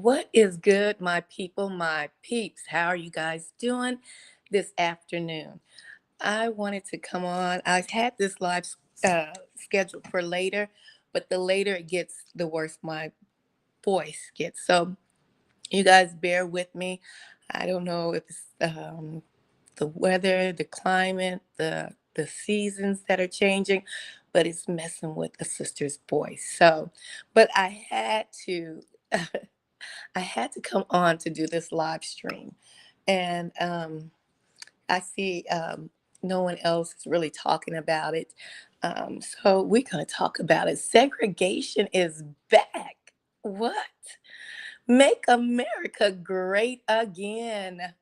What is good, my people, my peeps? How are you guys doing this afternoon? I wanted to come on. I had this live scheduled for later, but the later it gets, the worse my voice gets. So you guys bear with me. I don't know if it's the weather, the climate, the seasons that are changing, but it's messing with a sister's voice. So, but I had to. I had to come on to do this live stream. And I see no one else is really talking about it. So we're going to talk about it. Segregation is back. What? Make America great again.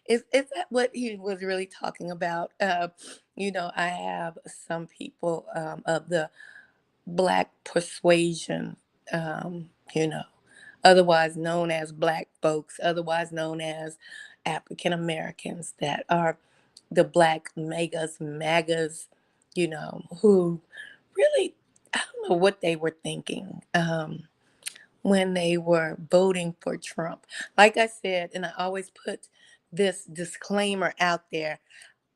Is that what he was really talking about? I have some people of the Black persuasion, you know, otherwise known as Black folks, otherwise known as African Americans, that are the Black MAGAs, who really, I don't know what they were thinking when they were voting for Trump. Like I said, and I always put this disclaimer out there,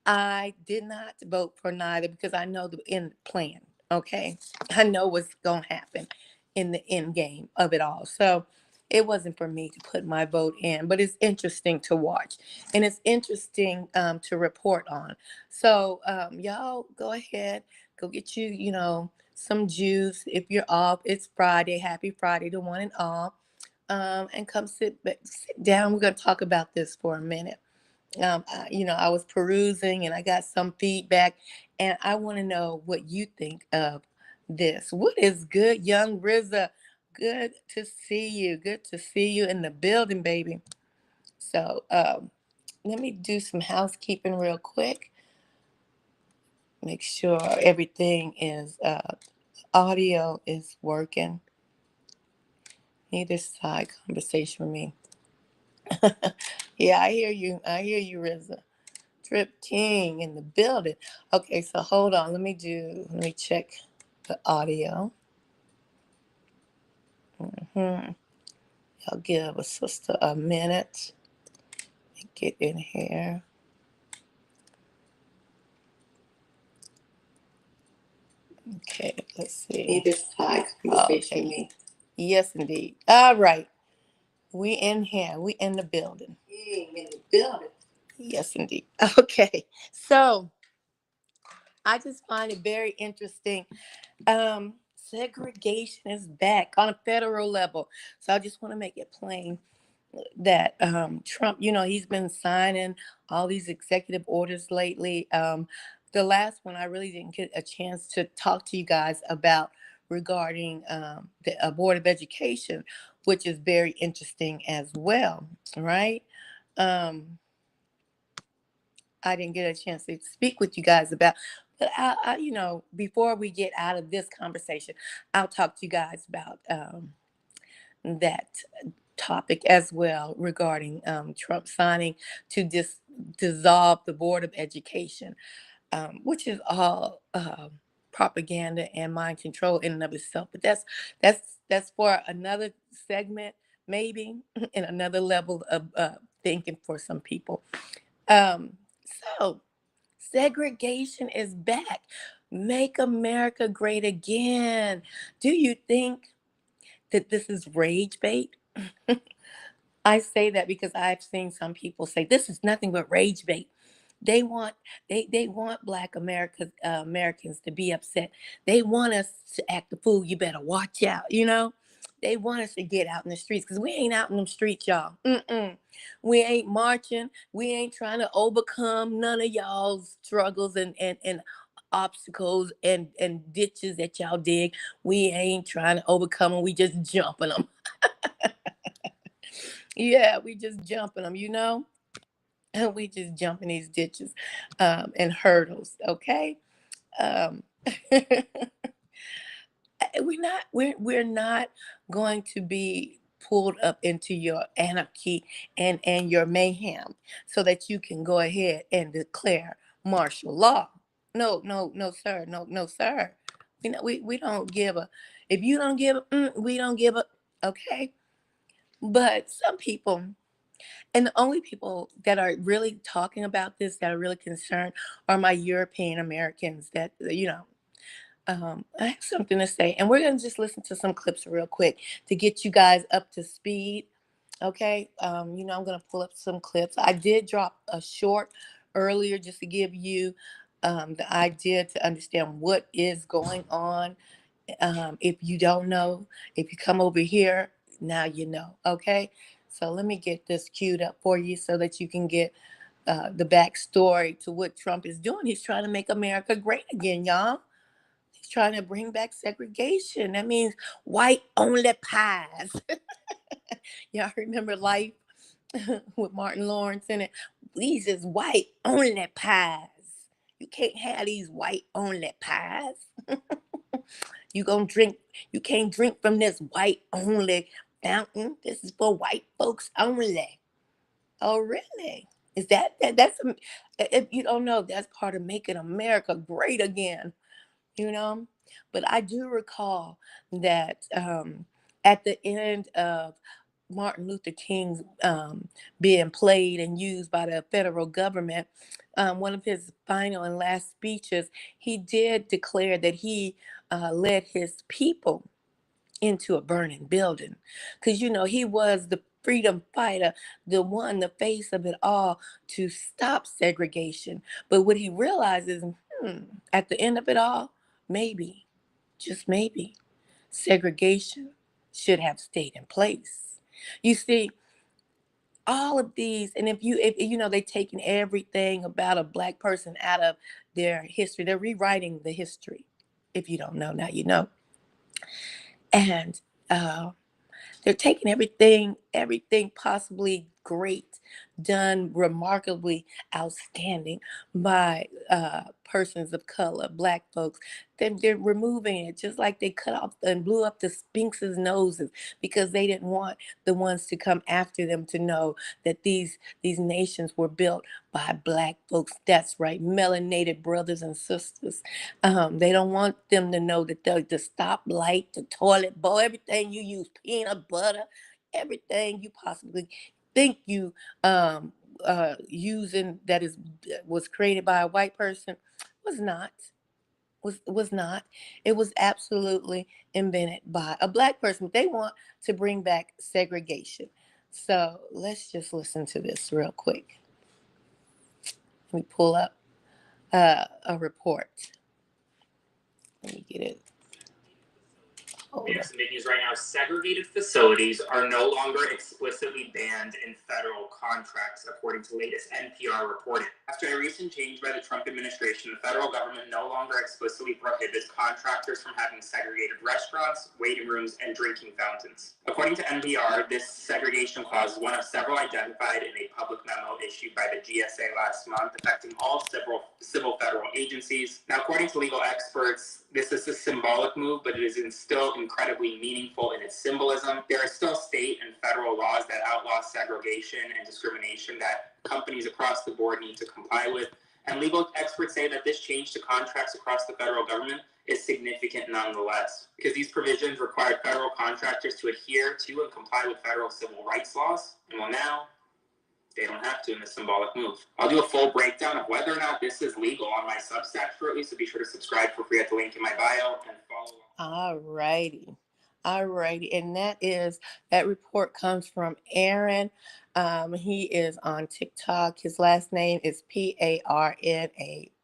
I did not vote for neither because I know the end plan. Okay. I know what's going to happen in the end game of it all. So it wasn't for me to put my vote in, but it's interesting to watch and it's interesting to report on. So y'all go ahead, go get you, some juice. If you're off, it's Friday. Happy Friday to one and all. And come sit down. We're going to talk about this for a minute. I was perusing and I got some feedback, and I want to know what you think of this. What is good, young Rizza? Good to see you. Good to see you in the building, baby. So let me do some housekeeping real quick. Make sure everything is audio is working. Neither side conversation with me. Yeah, I hear you. I hear you, Rizza. Trip King in the building. Okay, so hold on. Let me check the audio. I'll give a sister a minute to get in here. Okay, let's see. This side conversation. Okay. Yes, indeed. All right. We in here. We in the building. In the building. Yes, indeed. Okay. So I just find it very interesting. Segregation is back on a federal level. So I just want to make it plain that Trump, he's been signing all these executive orders lately. The last one I really didn't get a chance to talk to you guys about regarding the Board of Education, which is very interesting as well, right? Um, I didn't get a chance to speak with you guys about. But before we get out of this conversation, I'll talk to you guys about that topic as well regarding Trump signing to dissolve the Board of Education, which is all propaganda and mind control in and of itself. But that's for another segment, maybe, and another level of thinking for some people. Um, so segregation is back. Make America great again. Do you think that this is rage bait? I say that because I've seen some people say this is nothing but rage bait. They want they want Black Americans to be upset. They want us to act the fool. You better watch out. They want us to get out in the streets because we ain't out in them streets, y'all. We ain't marching. We ain't trying to overcome none of y'all's struggles and obstacles and ditches that y'all dig. We ain't trying to overcome them. We just jumping them. Yeah, we just jumping them. And we just jumping these ditches and hurdles, okay? Um, we're not going to be pulled up into your anarchy and your mayhem so that you can go ahead and declare martial law. No, no, no, sir. No, no, sir. We don't give a. If you don't give a, we don't give a. Okay. But some people, and the only people that are really talking about this, that are really concerned, are my European Americans that, I have something to say. And we're going to just listen to some clips real quick to get you guys up to speed. Okay. I'm going to pull up some clips. I did drop a short earlier just to give you the idea to understand what is going on. If you don't know, if you come over here, now you know. Okay. So let me get this queued up for you so that you can get the backstory to what Trump is doing. He's trying to make America great again, y'all. He's trying to bring back segregation. That means white only pies. Y'all remember Life with Martin Lawrence in it? These is white only pies. You can't have these white only pies. You gonna drink, you can't drink from this white only fountain. This is for white folks only. Oh, really? Is that's if you don't know, that's part of making America great again, you know? But I do recall that at the end of Martin Luther King's being played and used by the federal government, one of his final and last speeches, he did declare that he led his people into a burning building. Because, he was the freedom fighter, the face of it all to stop segregation. But what he realizes, at the end of it all, maybe, just maybe, segregation should have stayed in place. You see, all of these, and if they're taking everything about a black person out of their history, they're rewriting the history. If you don't know, now you know. And they're taking everything possibly great, done remarkably outstanding by persons of color, black folks. They're removing it, just like they cut off and blew up the Sphinx's noses because they didn't want the ones to come after them to know that these nations were built by black folks. That's right, melanated brothers and sisters. They don't want them to know that the stoplight, the toilet bowl, everything you use, peanut butter, everything you possibly think you using that was created by a white person was not was not. It was absolutely invented by a black person. They want to bring back segregation. So let's just listen to this real quick. Let me pull up a report. Let me get it. We have some big news right now. Segregated facilities are no longer explicitly banned in federal contracts, according to latest NPR reporting. After a recent change by the Trump administration, the federal government no longer explicitly prohibits contractors from having segregated restaurants, waiting rooms, and drinking fountains. According to NPR, this segregation clause is one of several identified in a public memo issued by the GSA last month, affecting all civil federal agencies. Now, according to legal experts, this is a symbolic move, but it is still incredibly meaningful in its symbolism. There are still state and federal laws that outlaw segregation and discrimination that companies across the board need to comply with. And legal experts say that this change to contracts across the federal government is significant nonetheless, because these provisions require federal contractors to adhere to and comply with federal civil rights laws. And well, now they don't have to in this symbolic move. I'll do a full breakdown of whether or not this is legal on my Substack shortly, so be sure to subscribe for free at the link in my bio and follow. All righty. And that report comes from Aaron. He is on TikTok. His last name is Parnas.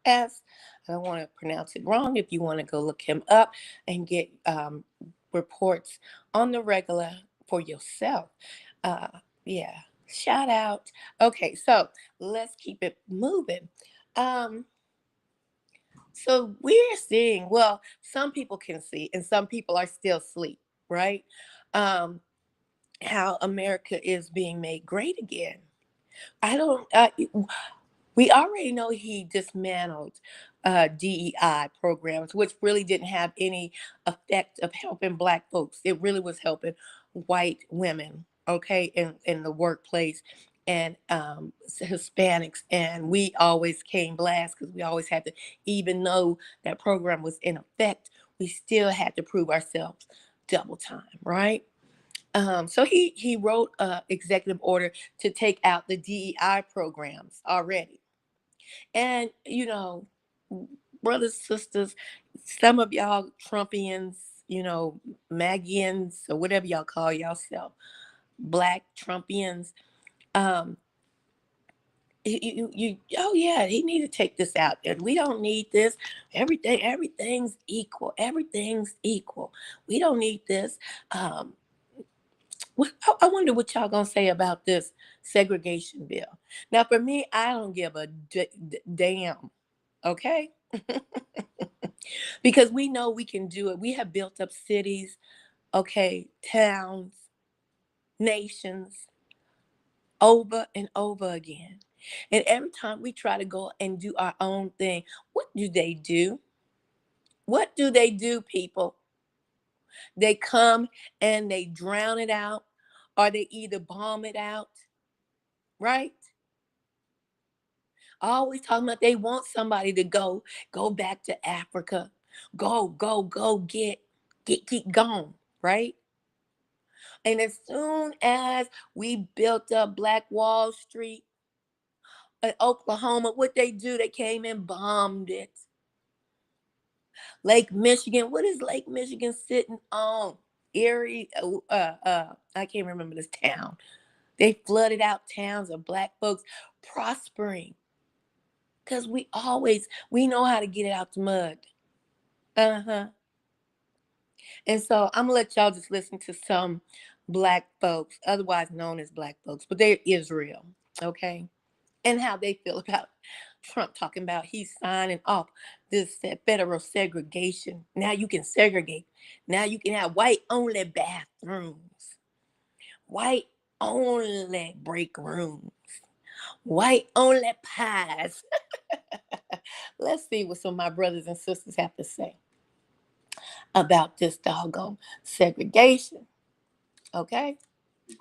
I don't want to pronounce it wrong. If you want to go look him up and get reports on the regular for yourself. Yeah. Shout out. Okay, so let's keep it moving. So we're seeing, well, some people can see and some people are still asleep, right? Um, how America is being made great again. I don't, we already know he dismantled DEI programs, which really didn't have any effect of helping black folks. It really was helping white women, okay, in the workplace and Hispanics. And we always came last because we always had to, even though that program was in effect, we still had to prove ourselves double time, right? So he wrote a executive order to take out the DEI programs already. And, brothers, sisters, some of y'all Trumpians, Magians, or whatever y'all call yourself, Black Trumpians, um, oh yeah, he need to take this out. And we don't need this. Everything's equal. Everything's equal. We don't need this. I wonder what y'all gonna say about this segregation bill. Now, for me, I don't give a damn. Okay. Because we know we can do it. We have built up cities, okay, towns, nations, over and over again. And every time we try to go and do our own thing, what do they do? What do they do, people? They come and they drown it out, or they either bomb it out, right? Always talking about they want somebody to go back to Africa. Go, keep going, right? And as soon as we built up Black Wall Street in Oklahoma, what they do, they came and bombed it. Lake Michigan, what is Lake Michigan sitting on? Erie, I can't remember this town. They flooded out towns of Black folks prospering. Because we know how to get it out the mud. Uh-huh. And so I'm going to let y'all just listen to some Black folks, otherwise known as Black folks, but they're Israel, okay? And how they feel about Trump talking about he's signing off this federal segregation. Now you can segregate. Now you can have white-only bathrooms, white-only break rooms, white-only pies. Let's see what some of my brothers and sisters have to say about this doggone segregation. Okay?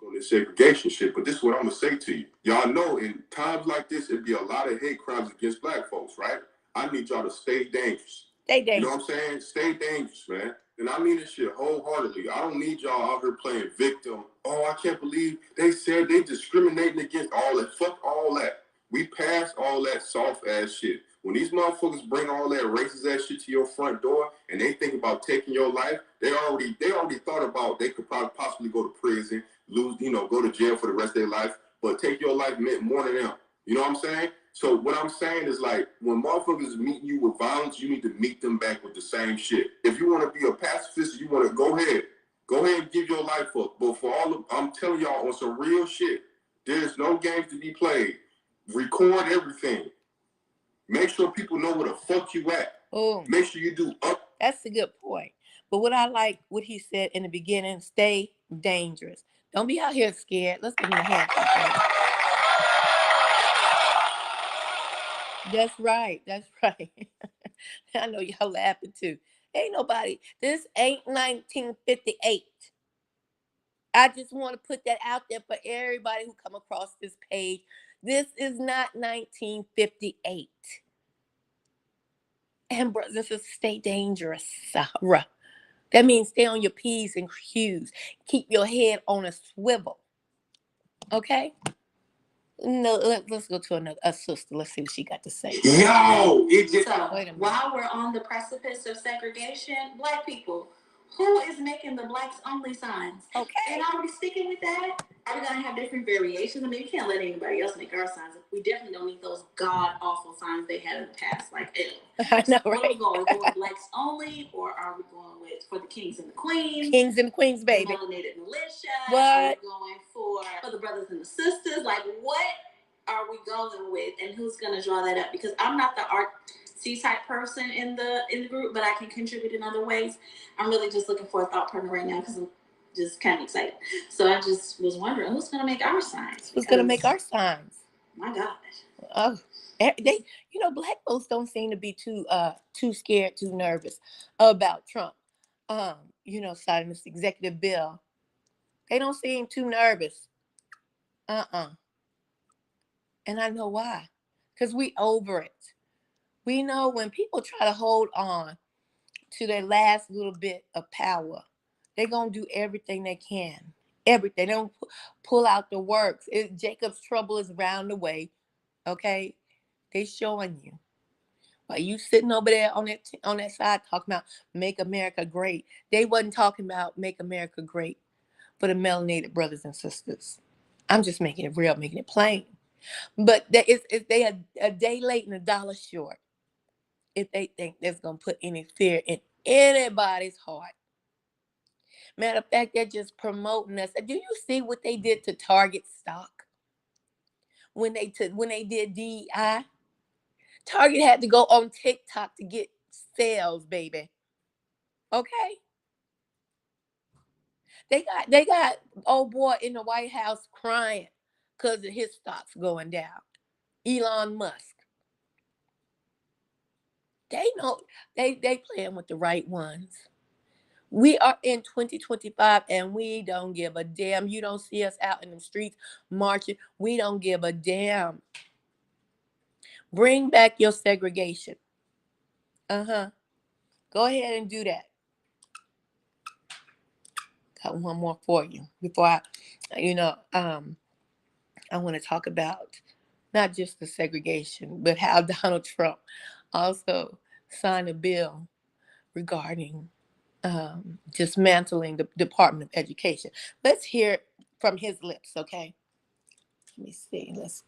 On this segregation shit, but this is what I'm gonna say to you. Y'all know in times like this, it'd be a lot of hate crimes against Black folks, right? I need y'all to stay dangerous. Stay dangerous. You know what I'm saying? Stay dangerous, man. And I mean this shit wholeheartedly. I don't need y'all out here playing victim. Oh, I can't believe they said they discriminating against all that. Fuck all that. We passed all that soft ass shit. When these motherfuckers bring all that racist ass shit to your front door and they think about taking your life, they already thought about they could probably possibly go to prison, go to jail for the rest of their life, but take your life meant more than them. You know what I'm saying? So what I'm saying is, like, when motherfuckers meet you with violence, you need to meet them back with the same shit. If you want to be a pacifist, you want to go ahead and give your life up. But I'm telling y'all on some real shit, there's no games to be played. Record everything. Make sure people know where the fuck you at. Oh, make sure you do up. That's a good point. But what I like, what he said in the beginning, stay dangerous. Don't be out here scared. Let's give him a hand. That's right. That's right. I know y'all laughing too. Ain't nobody. This ain't 1958. I just want to put that out there for everybody who come across this page. This is not 1958. And brothers and sisters, stay dangerous, Sarah. That means stay on your P's and Q's. Keep your head on a swivel. Okay? No, let's go to a sister. Let's see what she got to say. Yo, it just while we're on the precipice of segregation, Black people, who is making the blacks only signs? Okay. And are we sticking with that? Are we gonna have different variations? I mean, we can't let anybody else make our signs. We definitely don't need those god awful signs they had in the past. Like, ew. I know, right? Where are we going? Are we going blacks only, or are we going with for the kings and the queens? Kings and queens, baby. The melanated militia. What? Are we going for the brothers and the sisters? Like, what are we going with, and who's gonna draw that up? Because I'm not the artsy type person in the group, but I can contribute in other ways. I'm really just looking for a thought partner right now because I'm just kind of excited. So I just was wondering who's gonna make our signs. Who's gonna make our signs? My God. Oh, they, Black folks don't seem to be too scared, too nervous about Trump. Signing this executive bill. They don't seem too nervous. And I know why. Because we over it. We know when people try to hold on to their last little bit of power, they're going to do everything they can everything. They don't pull out the works. Jacob's trouble is round the way. Okay, they showing you. While you sitting over there on that side talking about make America great, they wasn't talking about make America great for the melanated brothers and sisters. I'm just making it real, making it plain. But they a day late and a dollar short if they think that's gonna put any fear in anybody's heart. Matter of fact, they're just promoting us. Do you see what they did to Target stock when they did DEI? Target had to go on TikTok to get sales, baby. Okay. They got old boy in the White House crying because of his stocks going down. Elon Musk. They know they playing with the right ones. We are in 2025 and we don't give a damn. You don't see us out in the streets marching. We don't give a damn. Bring back your segregation. Go ahead and do that. Got one more for you before I want to talk about not just the segregation, but how Donald Trump also signed a bill regarding dismantling the Department of Education. Let's hear it from his lips, okay? Let me see. Let's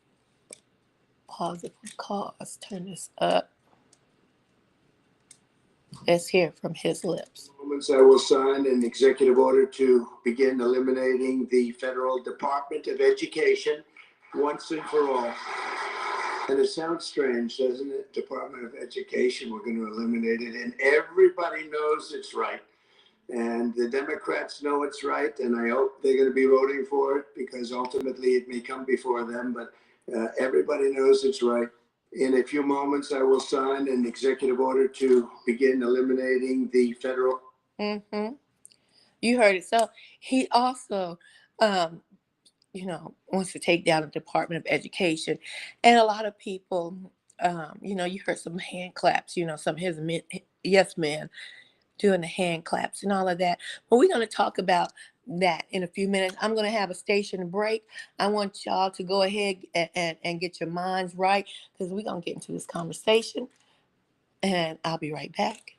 pause it for cause. Turn this up. Let's hear it from his lips. Moments I will sign an executive order to begin eliminating the Federal Department of Education once and for all. And it sounds strange, doesn't it? Department of Education, we're going to eliminate it. And everybody knows it's right. And the Democrats know it's right. And I hope they're going to be voting for it because ultimately it may come before them. But everybody knows it's right. In a few moments, I will sign an executive order to begin eliminating the federal. You heard it. So he also, wants to take down the Department of Education. And a lot of people, you heard some hand claps, some of his yes men doing the hand claps and all of that. But we're going to talk about that in a few minutes. I'm going to have a station break. I want y'all to go ahead and get your minds right because we're going to get into this conversation. And I'll be right back.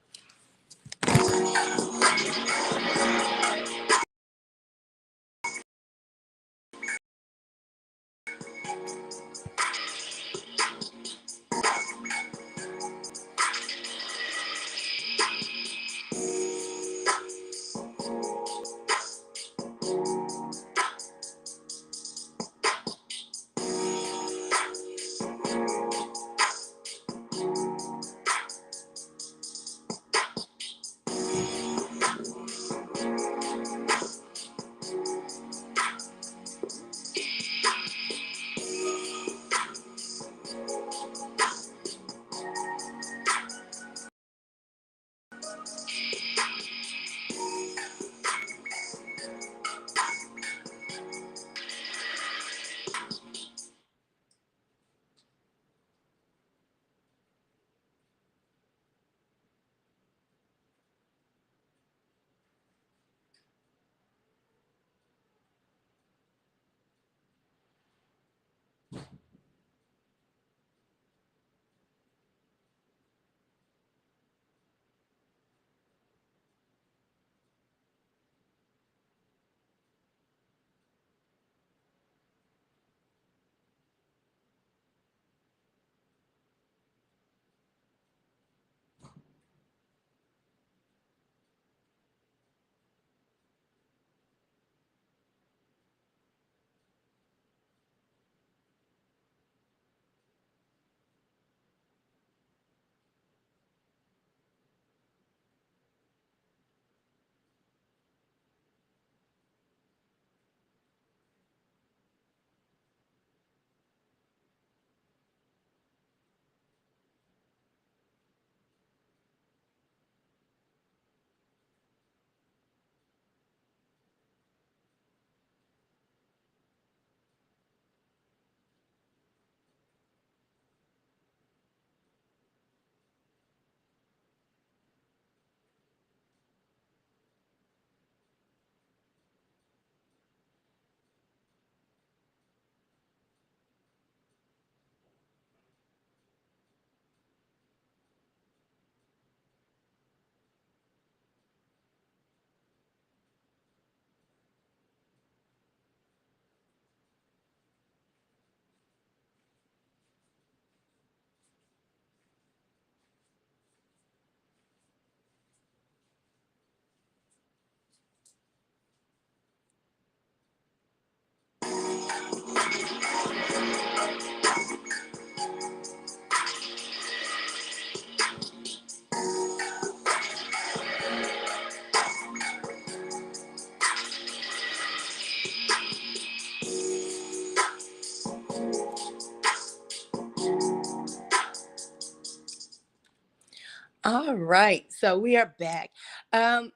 All right, so we are back. Um,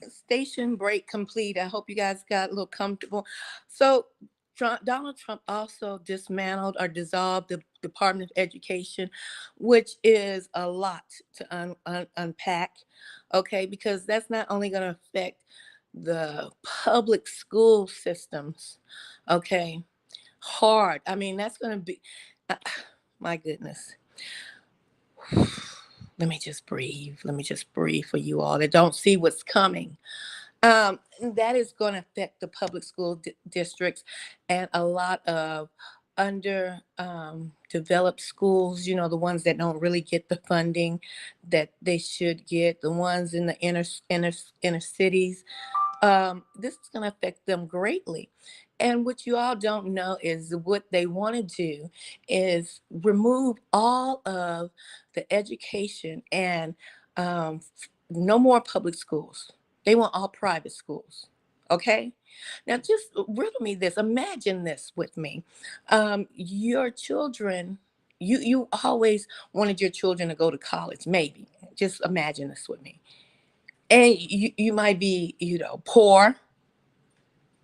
Station break complete. I hope you guys got a little comfortable. So, Donald Trump also dismantled or dissolved the Department of Education, which is a lot to unpack. Okay, because that's not only going to affect the public school systems. Okay, hard. I mean, that's going to be. Uh, my goodness. Let me just breathe. Let me just breathe for you all that don't see what's coming. That is going to affect the public school districts and a lot of under developed schools, you know, the ones that don't really get the funding that they should get, the ones in the inner cities. This is going to affect them greatly. And what you all don't know is what they want to do is remove all of the education and no more public schools. They want all private schools. Okay. Now, just riddle me this. Imagine this with me. Your children, you always wanted your children to go to college, maybe. Just imagine this with me. And you might be, you know, poor,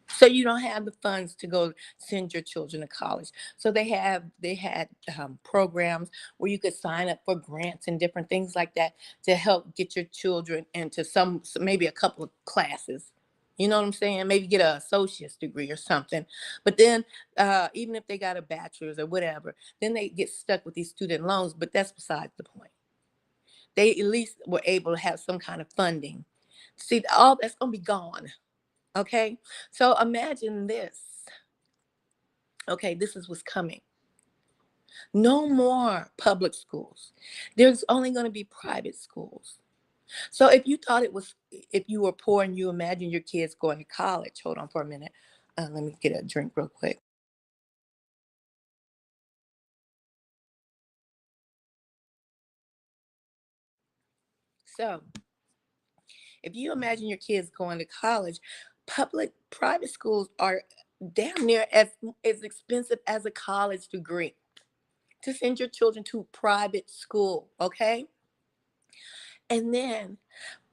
so you don't have the funds to go send your children to college. So they had programs where you could sign up for grants and different things like that to help get your children into maybe a couple of classes. You know what I'm saying? Maybe get an associate's degree or something. But then even if they got a bachelor's or whatever, then they get stuck with these student loans. But that's besides the point. They at least were able to have some kind of funding. See, all that's going to be gone. Okay. So imagine this. Okay. This is what's coming. No more public schools. There's only going to be private schools. So if you thought it was, if you were poor and you imagine your kids going to college, hold on for a minute. Let me get a drink real quick. So if you imagine your kids going to college, private schools are damn near as expensive as a college degree to send your children to private school. Okay. And then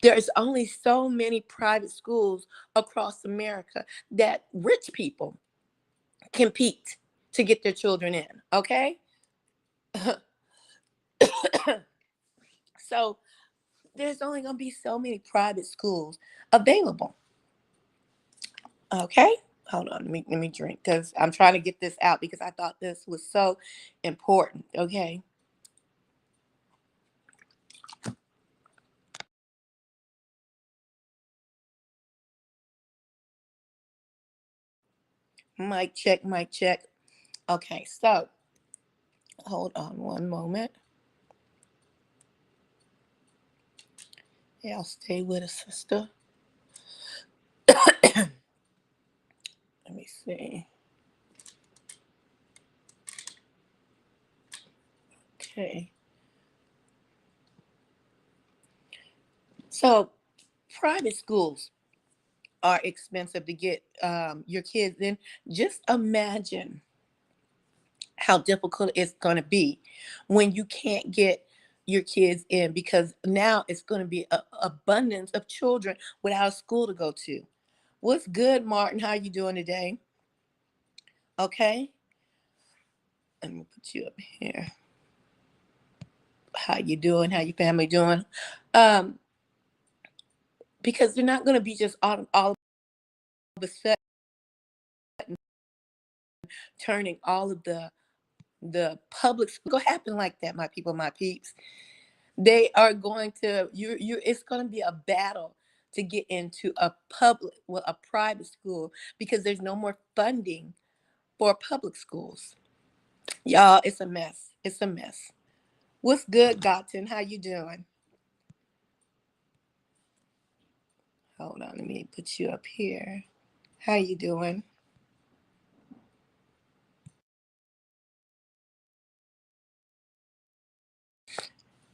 there's only so many private schools across America that rich people compete to get their children in. Okay. So there's only going to be so many private schools available. Okay. Hold on. Let me drink because I'm trying to get this out because I thought this was so important. Okay. Mic check, mic check. Okay. So hold on one moment. Yeah, I'll stay with us, sister. Let me see. Okay. So private schools are expensive to get your kids in. Just imagine how difficult it's going to be when you can't get your kids in because now it's going to be an abundance of children without a school to go to. What's good, Martin? How you doing today? Okay. Let me put you up here. How you doing? How your family doing? Um, because they're not going to be just all of a sudden turning all of the public school. Go happen like that, my people, my peeps. They are going to you. It's going to be a battle to get into a private school because there's no more funding for public schools. Y'all, it's a mess. It's a mess. What's good, Gotten? How you doing? Hold on, let me put you up here. How you doing?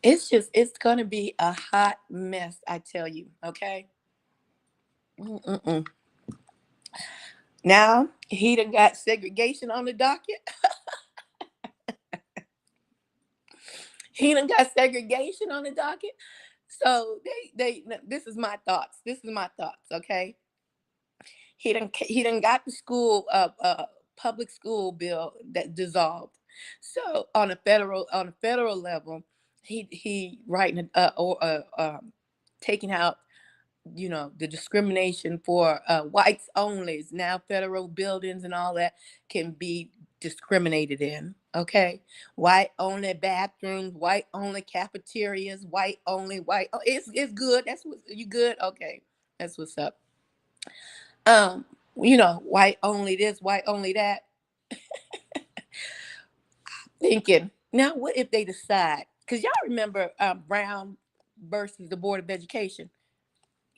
It's going to be a hot mess, I tell you, okay? Mm-mm-mm. Now, he done got segregation on the docket. He done got segregation on the docket. So this is my thoughts. Okay. He done got the school public school bill that dissolved. So on a federal level, he writing or taking out, the discrimination for whites only. Now federal buildings and all that can be discriminated in. Okay, white only bathrooms, white only cafeterias, white only white. Oh, it's good. That's what you good. Okay, that's what's up. Um, white only this, white only that. Thinking now, what if they decide? Because y'all remember Brown versus the Board of Education.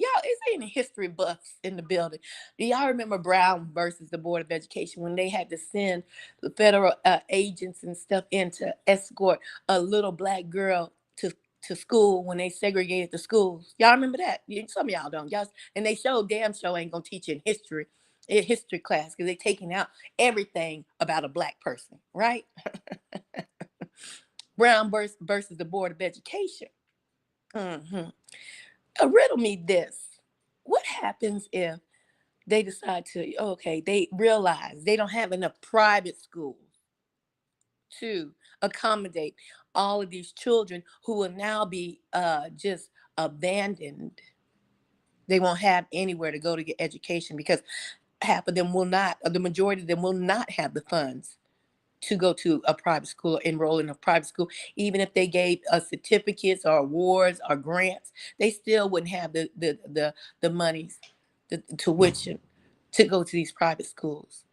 Y'all, is there any history buffs in the building? Do y'all remember Brown versus the Board of Education when they had to send the federal agents and stuff in to escort a little black girl to school when they segregated the schools? Y'all remember that? Some of y'all don't. Y'all, and they damn show ain't gonna teach in history class, because they taking out everything about a black person, right? Brown versus the Board of Education. Mm-hmm. Riddle me this. What happens if they decide to, okay, they realize they don't have enough private schools to accommodate all of these children who will now be just abandoned? They won't have anywhere to go to get education because half of them will not, or the majority of them will not have the funds to go to a private school or enroll in a private school. Even if they gave certificates or awards or grants, they still wouldn't have the monies, the tuition to go to these private schools.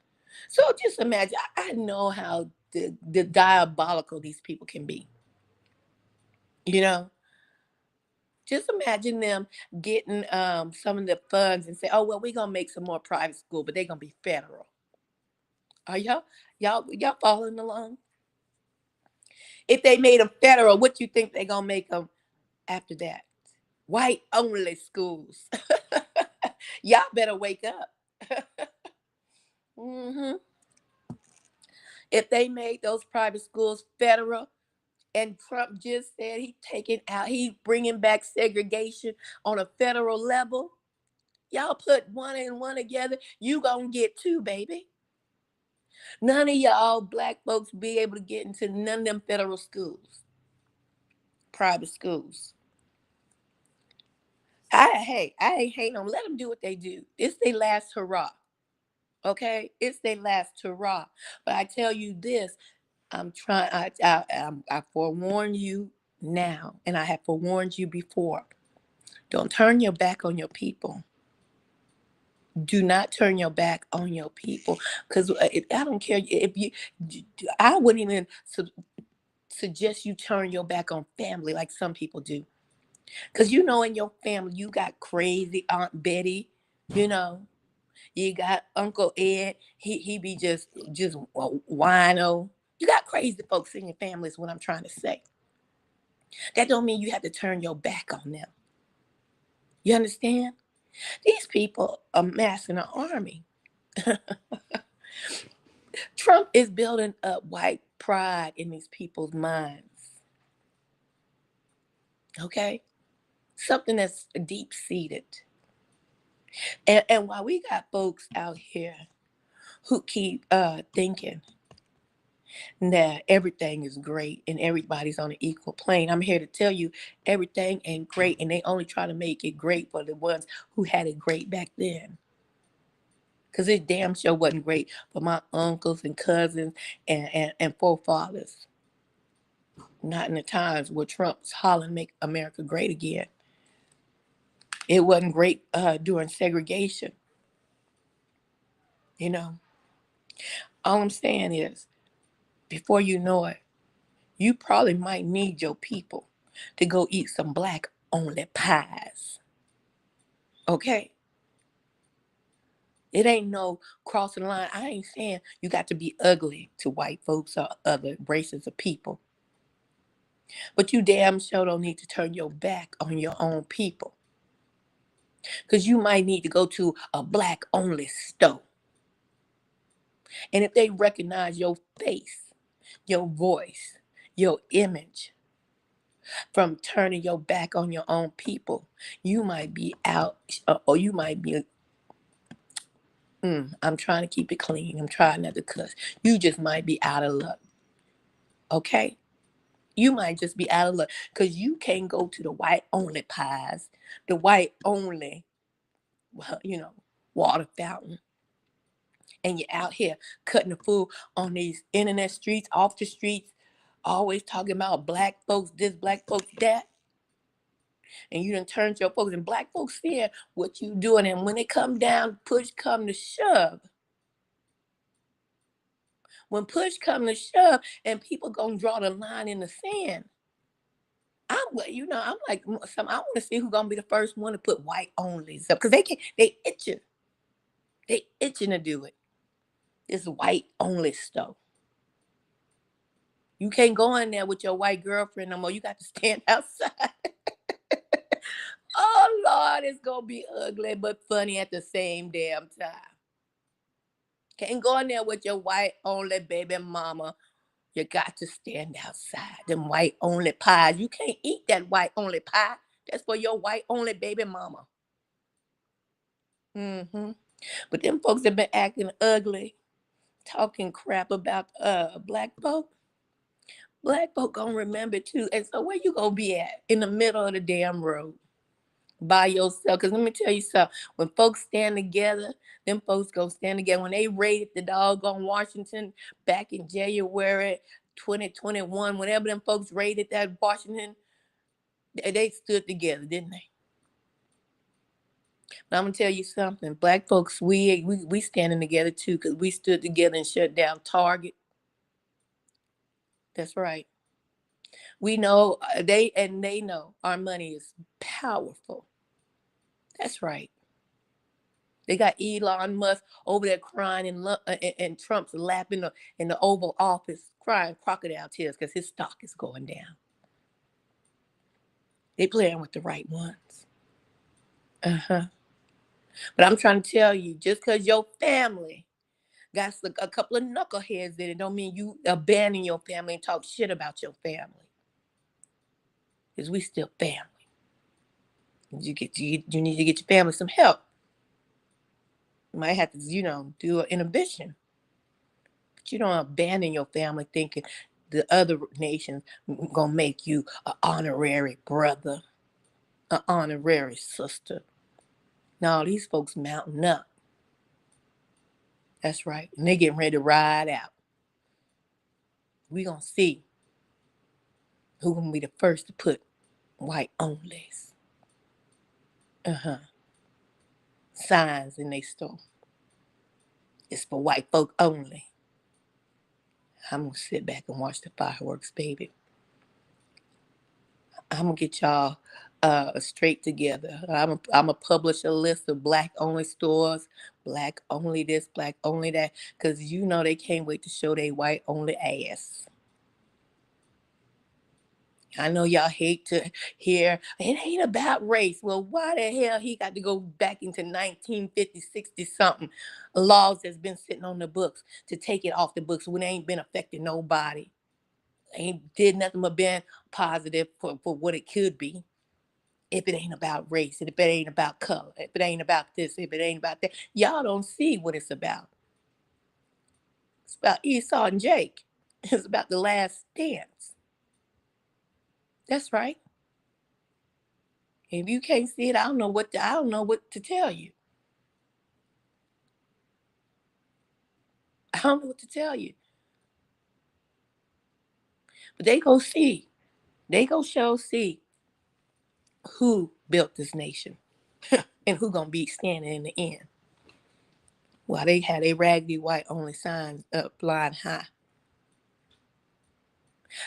So just imagine, I know how the diabolical these people can be. Just imagine them getting some of the funds and say, oh, well, we're going to make some more private school, but they're going to be federal. Are y'all following along? If they made them federal, what you think they gonna make them after that? White only schools. Y'all better wake up. hmm If they made those private schools federal, and Trump just said he bringing back segregation on a federal level, y'all put one and one together, you gonna get two, baby. None of y'all black folks be able to get into none of them federal schools, private schools. I ain't hating on. Let them do what they do. It's their last hurrah. Okay, it's their last hurrah. But I tell you this, I'm trying. I forewarn you now, and I have forewarned you before. Don't turn your back on your people. Do not turn your back on your people, because I don't care if you. I wouldn't even suggest you turn your back on family like some people do. Because in your family, you got crazy Aunt Betty, you know. You got Uncle Ed, he be just wino. You got crazy folks in your family is what I'm trying to say. That don't mean you have to turn your back on them. You understand? These people are amassing an army. Trump is building up white pride in these people's minds. Okay? Something that's deep-seated. And while we got folks out here who keep thinking that everything is great and everybody's on an equal plane, I'm here to tell you everything ain't great, and they only try to make it great for the ones who had it great back then. Because it damn sure wasn't great for my uncles and cousins and forefathers. Not in the times where Trump's hollering make America great again. It wasn't great during segregation. All I'm saying is, before you know it, you probably might need your people to go eat some black only pies. Okay? It ain't no crossing the line. I ain't saying you got to be ugly to white folks or other races of people. But you damn sure don't need to turn your back on your own people. Because you might need to go to a black only store. And if they recognize your face, your voice, your image, from turning your back on your own people. You might be out, or you might be, I'm trying to keep it clean. I'm trying not to cuss. You just might be out of luck. Okay? You might just be out of luck because you can't go to the white only pies, the white only, water fountain. And you're out here cutting the food on these internet streets, off the streets, always talking about black folks this, black folks that. And you done turned your folks, and black folks seeing what you doing. And when it come down, push come to shove. When push come to shove, and people gonna draw the line in the sand. I'm like, I want to see who's gonna be the first one to put white onlys up, because they itching. They itching to do it. This white only stuff. You can't go in there with your white girlfriend no more. You got to stand outside. Oh, Lord, it's going to be ugly but funny at the same damn time. Can't go in there with your white only baby mama. You got to stand outside. Them white only pies. You can't eat that white only pie. That's for your white only baby mama. But them folks have been acting ugly, talking crap about black folk. Black folk gonna remember too. And so where you gonna be at? In the middle of the damn road. By yourself. Because let me tell you something. When folks stand together, them folks gonna stand together. When they raided the doggone Washington back in January 2021, whenever them folks raided that Washington, they stood together, didn't they? But I'm gonna tell you something. Black folks, we standing together too, because we stood together and shut down Target. That's right. We know they know our money is powerful. That's right. They got Elon Musk over there crying in Trump's lap in the Oval Office, crying crocodile tears because his stock is going down. They playing with the right ones. But I'm trying to tell you, just because your family got a couple of knuckleheads in it, don't mean you abandon your family and talk shit about your family. Because we still family. You need to get your family some help. You might have to, do an inhibition. But you don't abandon your family thinking the other nations gonna make you an honorary brother, an honorary sister. No, these folks mounting up. That's right. And they getting ready to ride out. We gonna see who gonna be the first to put white onlys. Signs in their store. It's for white folk only. I'm gonna sit back and watch the fireworks, baby. I'm gonna get y'all straight together. I'm gonna publish a list of black only stores, black only this, black only that, because they can't wait to show their white only ass. I know y'all hate to hear it ain't about race. Well, why the hell he got to go back into 1950, 60 something laws that's been sitting on the books to take it off the books when it ain't been affecting nobody? Ain't did nothing but been positive for what it could be. If it ain't about race, if it ain't about color, if it ain't about this, if it ain't about that, y'all don't see what it's about. It's about Esau and Jake. It's about the last dance. That's right. If you can't see it, I don't know what to tell you. I don't know what to tell you. But they go see. They go see who built this nation and who gonna be standing in the end. While they had a raggedy white only signs up flying high.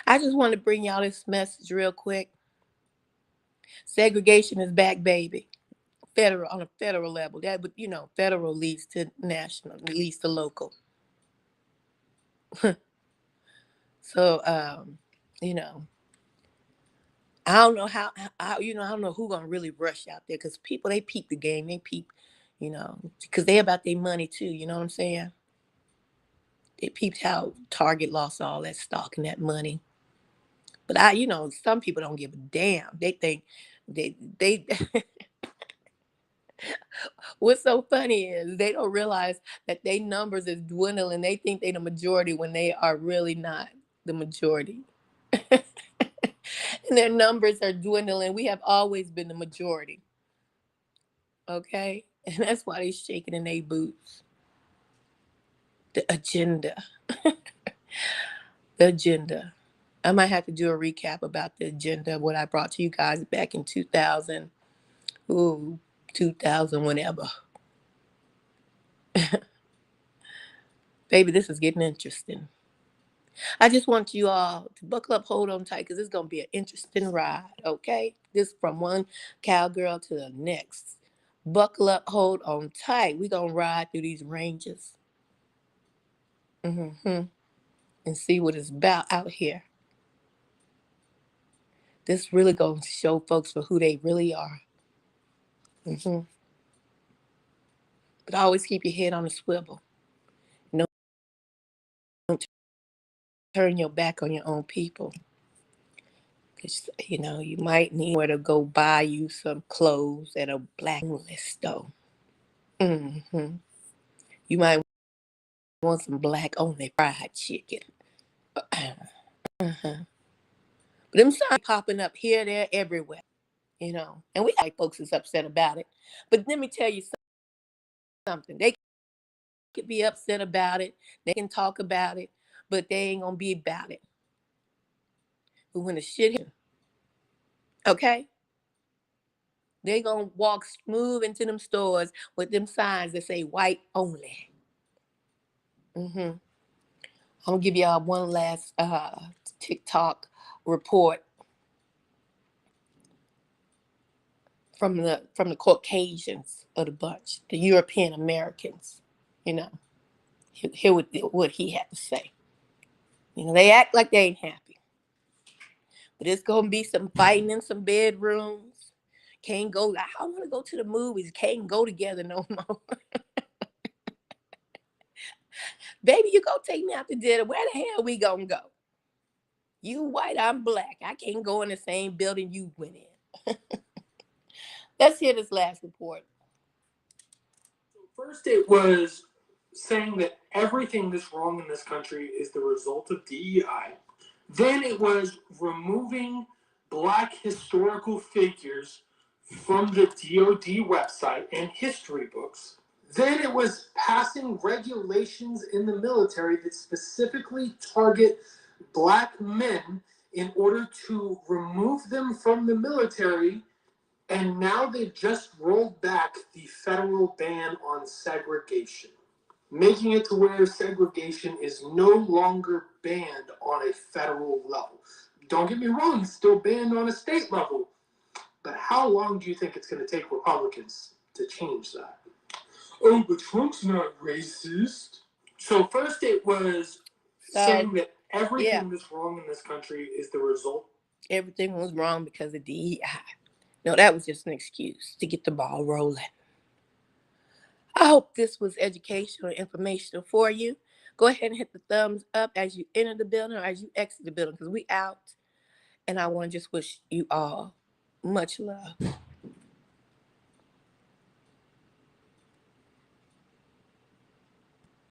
I just want to bring y'all this message real quick. Segregation is back, baby. On a federal level. That, but federal leads to national, leads to local. So, I don't know how I don't know who's gonna really rush out there, because people, they peep the game, they peep, because they about their money too. You know what I'm saying? They peeped how Target lost all that stock and that money. But some people don't give a damn. They think they what's so funny is they don't realize that their numbers is dwindling. They think they the majority when they are really not the majority. And their numbers are dwindling. We have always been the majority. Okay? And that's why they're shaking in their boots. The agenda. The agenda. I might have to do a recap about the agenda, what I brought to you guys back in 2000. 2000, whenever. Baby, this is getting interesting. I just want you all to buckle up, hold on tight, because it's going to be an interesting ride, okay? This from one cowgirl to the next. Buckle up, hold on tight. We're going to ride through these ranges. And see what it's about out here. This really going to show folks for who they really are. But always keep your head on a swivel. Don't turn your back on your own people. Because, you might need where to go buy you some clothes at a black list, though. You might want some black-only fried chicken. But them signs popping up here, there, everywhere, And we like folks is upset about it. But let me tell you something. They could be upset about it. They can talk about it. But they ain't going to be about it. But when the shit hits, okay? They going to walk smooth into them stores with them signs that say white only. I'm going to give y'all one last TikTok report from the Caucasians of the bunch, the European Americans. Hear what he had to say. They act like they ain't happy. But it's going to be some fighting in some bedrooms. Can't go. I want to go to the movies. Can't go together no more. Baby, you go take me out to dinner. Where the hell we going to go? You white, I'm black. I can't go in the same building you went in. Let's hear this last report. First, it was saying that everything that's wrong in this country is the result of DEI. Then it was removing Black historical figures from the DoD website and history books. Then it was passing regulations in the military that specifically target Black men in order to remove them from the military. And now they've just rolled back the federal ban on segregation, making it to where segregation is no longer banned on a federal level. Don't get me wrong, it's still banned on a state level. But how long do you think it's going to take Republicans to change that? Oh, but Trump's not racist. So first it was saying that everything that's wrong in this country is the result. Everything was wrong because of DEI. No, that was just an excuse to get the ball rolling. I hope this was educational and informational for you. Go ahead and hit the thumbs up as you enter the building or as you exit the building, because we out. And I want to just wish you all much love.